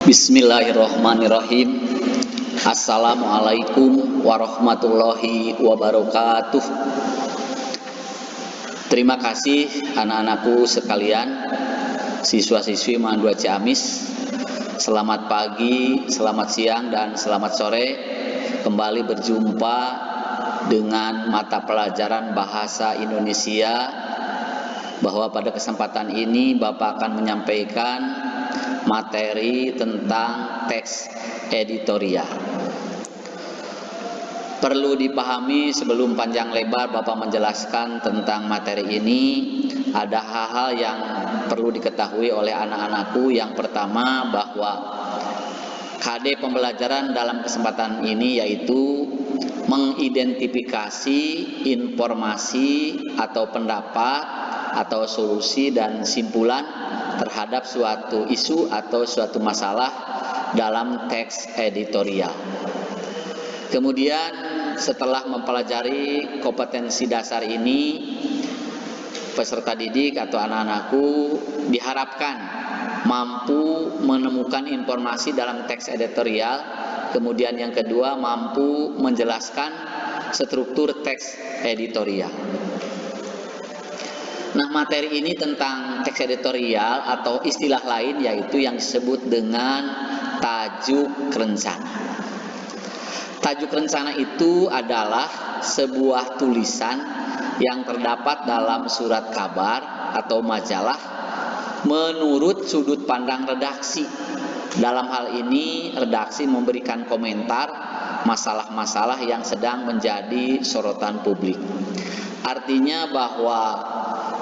Bismillahirrahmanirrahim. Assalamualaikum warahmatullahi wabarakatuh. Terima kasih anak-anakku sekalian, siswa-siswi Mandu Ciamis. Selamat pagi, selamat siang, dan selamat sore. Kembali berjumpa dengan mata pelajaran Bahasa Indonesia, bahwa pada kesempatan ini Bapak akan menyampaikan materi tentang teks editorial. Perlu dipahami sebelum panjang lebar Bapak menjelaskan tentang materi ini, ada hal-hal yang perlu diketahui oleh anak-anakku. Yang pertama, bahwa KD pembelajaran dalam kesempatan ini yaitu mengidentifikasi informasi atau pendapat atau solusi dan simpulan terhadap suatu isu atau suatu masalah dalam teks editorial. Kemudian setelah mempelajari kompetensi dasar ini, peserta didik atau anak-anakku diharapkan mampu menemukan informasi dalam teks editorial. Kemudian yang kedua, mampu menjelaskan struktur teks editorial. Nah, materi ini tentang teks editorial atau istilah lain yaitu yang disebut dengan tajuk rencana. Tajuk rencana itu adalah sebuah tulisan yang terdapat dalam surat kabar atau majalah menurut sudut pandang redaksi. Dalam hal ini, redaksi memberikan komentar masalah-masalah yang sedang menjadi sorotan publik. Artinya bahwa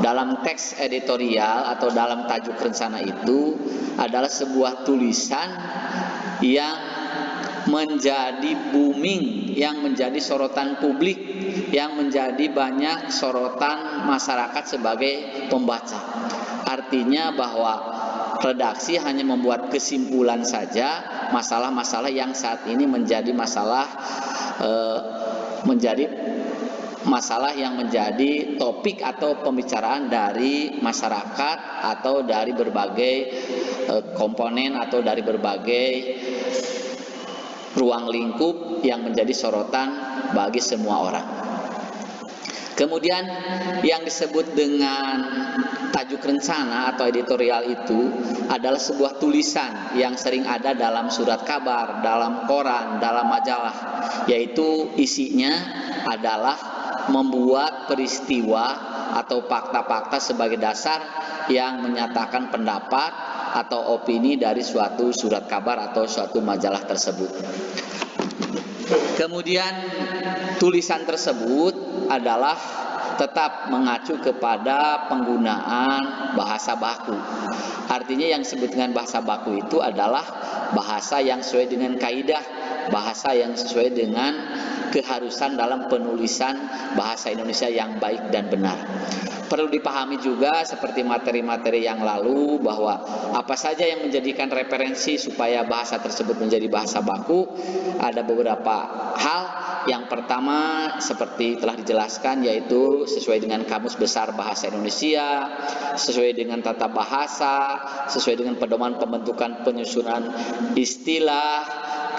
dalam teks editorial atau dalam tajuk rencana itu adalah sebuah tulisan yang menjadi booming, yang menjadi sorotan publik, yang menjadi banyak sorotan masyarakat sebagai pembaca. Artinya bahwa redaksi hanya membuat kesimpulan saja masalah-masalah yang saat ini menjadi masalah yang menjadi topik atau pembicaraan dari masyarakat atau dari berbagai komponen atau dari berbagai ruang lingkup yang menjadi sorotan bagi semua orang. Kemudian yang disebut dengan tajuk rencana atau editorial itu adalah sebuah tulisan yang sering ada dalam surat kabar, dalam koran, dalam majalah, yaitu isinya adalah membuat peristiwa atau fakta-fakta sebagai dasar yang menyatakan pendapat atau opini dari suatu surat kabar atau suatu majalah tersebut. Kemudian tulisan tersebut adalah tetap mengacu kepada penggunaan bahasa baku. Artinya yang disebut dengan bahasa baku itu adalah bahasa yang sesuai dengan kaidah, bahasa yang sesuai dengan keharusan dalam penulisan bahasa Indonesia yang baik dan benar. Perlu dipahami juga seperti materi-materi yang lalu bahwa apa saja yang menjadikan referensi supaya bahasa tersebut menjadi bahasa baku, ada beberapa hal. Yang pertama seperti telah dijelaskan yaitu sesuai dengan Kamus Besar Bahasa Indonesia, sesuai dengan tata bahasa, sesuai dengan pedoman pembentukan penyusunan istilah,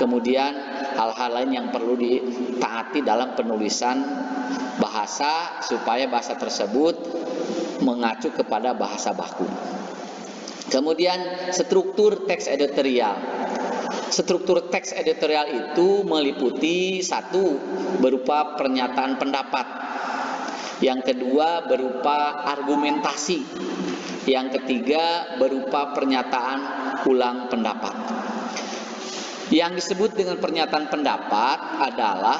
kemudian hal-hal lain yang perlu ditaati dalam penulisan bahasa supaya bahasa tersebut mengacu kepada bahasa baku. Kemudian struktur teks editorial. Struktur teks editorial itu meliputi satu, berupa pernyataan pendapat. Yang kedua berupa argumentasi. Yang ketiga berupa pernyataan ulang pendapat. Yang disebut dengan pernyataan pendapat adalah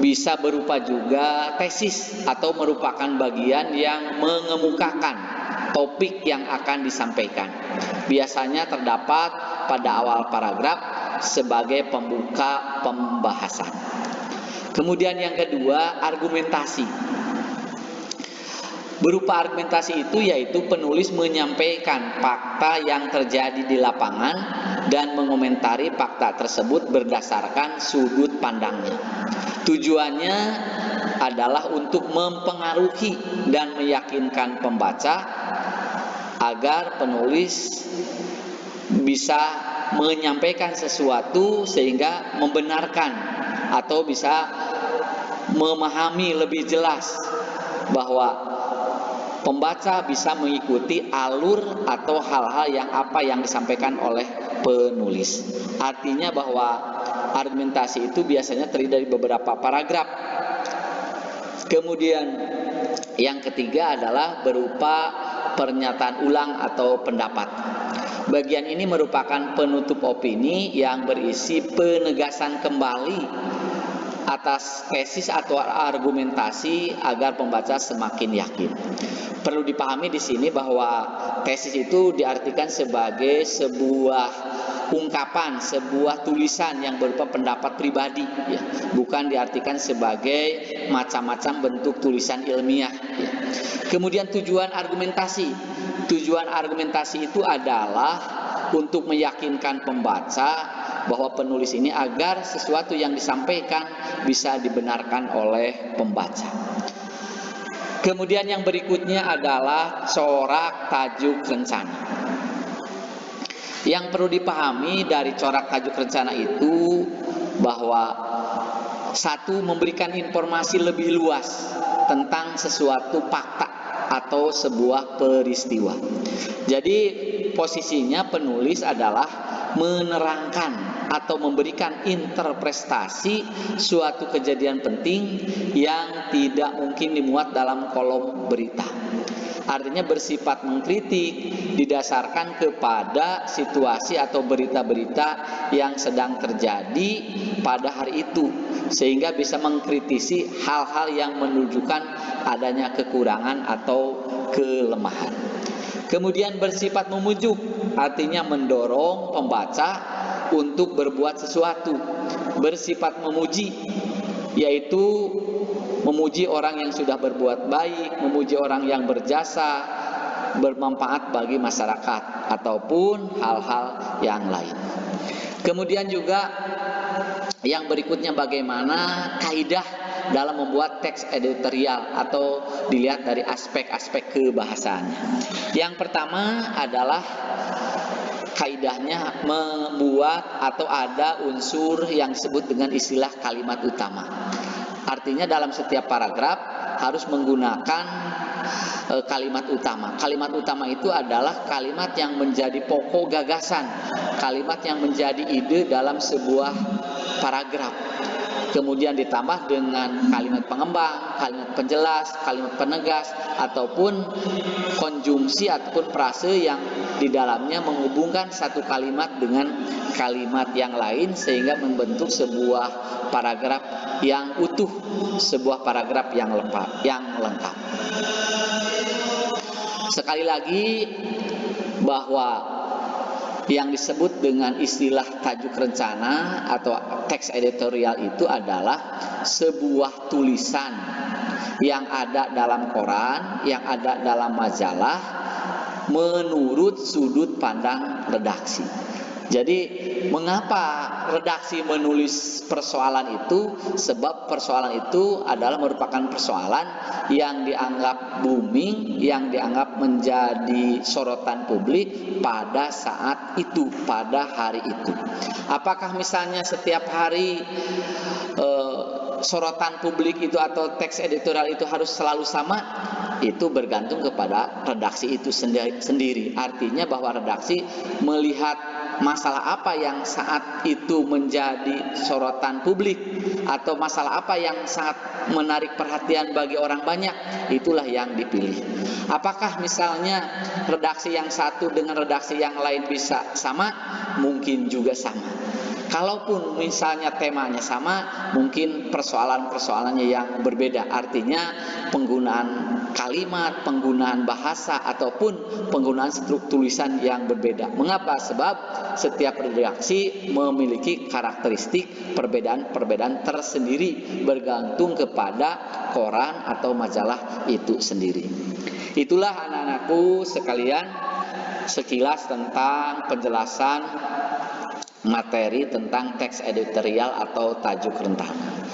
bisa berupa juga tesis atau merupakan bagian yang mengemukakan topik yang akan disampaikan. Biasanya terdapat pada awal paragraf sebagai pembuka pembahasan. Kemudian yang kedua, argumentasi. Berupa argumentasi itu yaitu penulis menyampaikan fakta yang terjadi di lapangan dan mengomentari fakta tersebut berdasarkan sudut pandangnya. Tujuannya adalah untuk mempengaruhi dan meyakinkan pembaca agar penulis bisa menyampaikan sesuatu sehingga membenarkan atau bisa memahami lebih jelas bahwa pembaca bisa mengikuti alur atau hal-hal yang disampaikan oleh penulis. Artinya bahwa argumentasi itu biasanya terdiri dari beberapa paragraf. Kemudian yang ketiga adalah berupa pernyataan ulang atau pendapat. Bagian ini merupakan penutup opini yang berisi penegasan kembali atas tesis atau argumentasi agar pembaca semakin yakin. Perlu dipahami di sini bahwa tesis itu diartikan sebagai sebuah ungkapan, sebuah tulisan yang berupa pendapat pribadi, ya. Bukan diartikan sebagai macam-macam bentuk tulisan ilmiah, ya. Kemudian tujuan argumentasi. Tujuan argumentasi itu adalah untuk meyakinkan pembaca bahwa penulis ini agar sesuatu yang disampaikan bisa dibenarkan oleh pembaca. Kemudian yang berikutnya adalah corak tajuk rencana. Yang perlu dipahami dari corak tajuk rencana itu bahwa satu, memberikan informasi lebih luas tentang sesuatu fakta atau sebuah peristiwa. Jadi posisinya penulis adalah menerangkan atau memberikan interpretasi suatu kejadian penting yang tidak mungkin dimuat dalam kolom berita. Artinya bersifat mengkritik, didasarkan kepada situasi atau berita-berita yang sedang terjadi pada hari itu, sehingga bisa mengkritisi hal-hal yang menunjukkan adanya kekurangan atau kelemahan. Kemudian bersifat memujuk, artinya mendorong pembaca untuk berbuat sesuatu. Bersifat memuji, yaitu memuji orang yang sudah berbuat baik, memuji orang yang berjasa, bermanfaat bagi masyarakat, ataupun hal-hal yang lain. Kemudian juga yang berikutnya bagaimana kaidah dalam membuat teks editorial atau dilihat dari aspek-aspek kebahasaannya. Yang pertama adalah kaidahnya membuat atau ada unsur yang disebut dengan istilah kalimat utama. Artinya dalam setiap paragraf harus menggunakan kalimat utama. Kalimat utama itu adalah kalimat yang menjadi pokok gagasan, kalimat yang menjadi ide dalam sebuah paragraf. Kemudian ditambah dengan kalimat pengembang, kalimat penjelas, kalimat penegas, ataupun konjungsi ataupun frase yang di dalamnya menghubungkan satu kalimat dengan kalimat yang lain sehingga membentuk sebuah paragraf yang utuh, sebuah paragraf yang lengkap. Sekali lagi bahwa yang disebut dengan istilah tajuk rencana atau teks editorial itu adalah sebuah tulisan yang ada dalam koran, yang ada dalam majalah menurut sudut pandang redaksi. Jadi mengapa redaksi menulis persoalan itu? Sebab persoalan itu adalah merupakan persoalan yang dianggap booming, yang dianggap menjadi sorotan publik pada saat itu, pada hari itu. Apakah misalnya setiap hari sorotan publik itu atau teks editorial itu harus selalu sama? Itu bergantung kepada redaksi itu sendiri. Artinya bahwa redaksi melihat masalah apa yang saat itu menjadi sorotan publik atau masalah apa yang sangat menarik perhatian bagi orang banyak, itulah yang dipilih. Apakah misalnya redaksi yang satu dengan redaksi yang lain bisa sama? Mungkin juga sama. Kalaupun misalnya temanya sama, mungkin persoalan-persoalannya yang berbeda. Artinya penggunaan kalimat, penggunaan bahasa, ataupun penggunaan struktur tulisan yang berbeda. Mengapa? Sebab setiap redaksi memiliki karakteristik perbedaan-perbedaan tersendiri bergantung kepada koran atau majalah itu sendiri. Itulah anak-anakku sekalian sekilas tentang penjelasan materi tentang teks editorial atau tajuk rencana,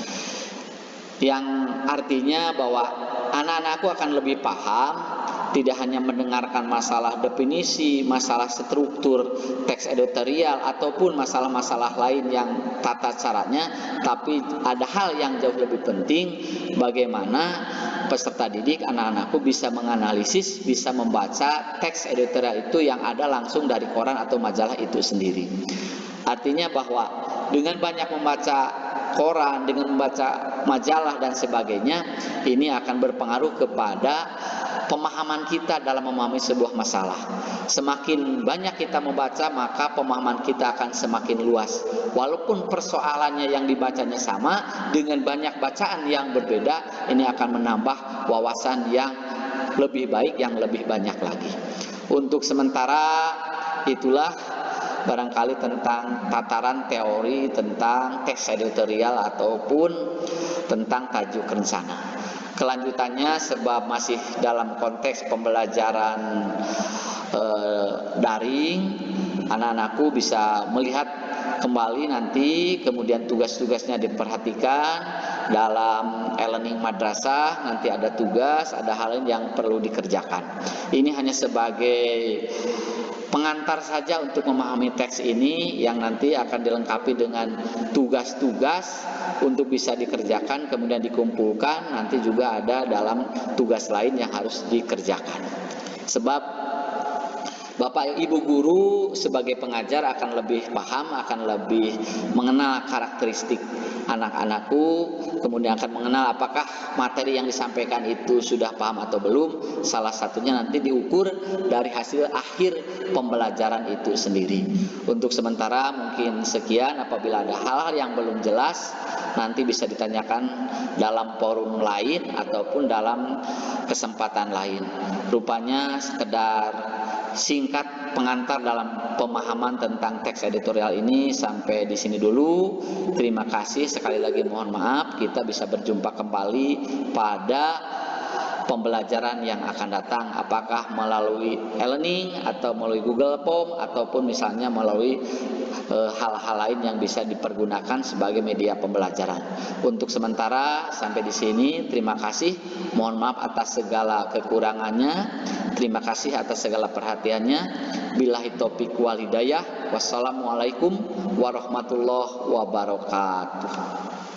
yang artinya bahwa anak-anakku akan lebih paham tidak hanya mendengarkan masalah definisi, masalah struktur teks editorial ataupun masalah-masalah lain yang tata caranya, tapi ada hal yang jauh lebih penting, bagaimana peserta didik anak-anakku bisa menganalisis, bisa membaca teks editorial itu yang ada langsung dari koran atau majalah itu sendiri. Artinya bahwa dengan banyak membaca koran, dengan membaca majalah dan sebagainya, ini akan berpengaruh kepada pemahaman kita dalam memahami sebuah masalah. Semakin banyak kita membaca, maka pemahaman kita akan semakin luas. Walaupun persoalannya yang dibacanya sama, dengan banyak bacaan yang berbeda, ini akan menambah wawasan yang lebih baik, yang lebih banyak lagi. Untuk sementara itulah barangkali tentang tataran teori tentang teks editorial ataupun tentang tajuk rencana. Kelanjutannya, sebab masih dalam konteks pembelajaran daring, anak-anakku bisa melihat kembali nanti, kemudian tugas-tugasnya diperhatikan dalam e-learning madrasah. Nanti ada tugas, ada hal yang perlu dikerjakan. Ini hanya sebagai pengantar saja untuk memahami teks ini, yang nanti akan dilengkapi dengan tugas-tugas untuk bisa dikerjakan, kemudian dikumpulkan. Nanti juga ada dalam tugas lain yang harus dikerjakan. Sebab Bapak Ibu guru sebagai pengajar akan lebih paham, akan lebih mengenal karakteristik anak-anakku, kemudian akan mengenal apakah materi yang disampaikan itu sudah paham atau belum. Salah satunya nanti diukur dari hasil akhir pembelajaran itu sendiri. Untuk sementara mungkin sekian. Apabila ada hal-hal yang belum jelas, nanti bisa ditanyakan dalam forum lain ataupun dalam kesempatan lain. Rupanya sekedar singkat pengantar dalam pemahaman tentang teks editorial ini sampai di sini dulu. Terima kasih sekali lagi, mohon maaf. Kita bisa berjumpa kembali pada pembelajaran yang akan datang, apakah melalui e-learning atau melalui Google Form ataupun misalnya melalui hal-hal lain yang bisa dipergunakan sebagai media pembelajaran. Untuk sementara sampai di sini, terima kasih. Mohon maaf atas segala kekurangannya. Terima kasih atas segala perhatiannya. Billahi taufiq wal hidayah. Wassalamualaikum warahmatullahi wabarakatuh.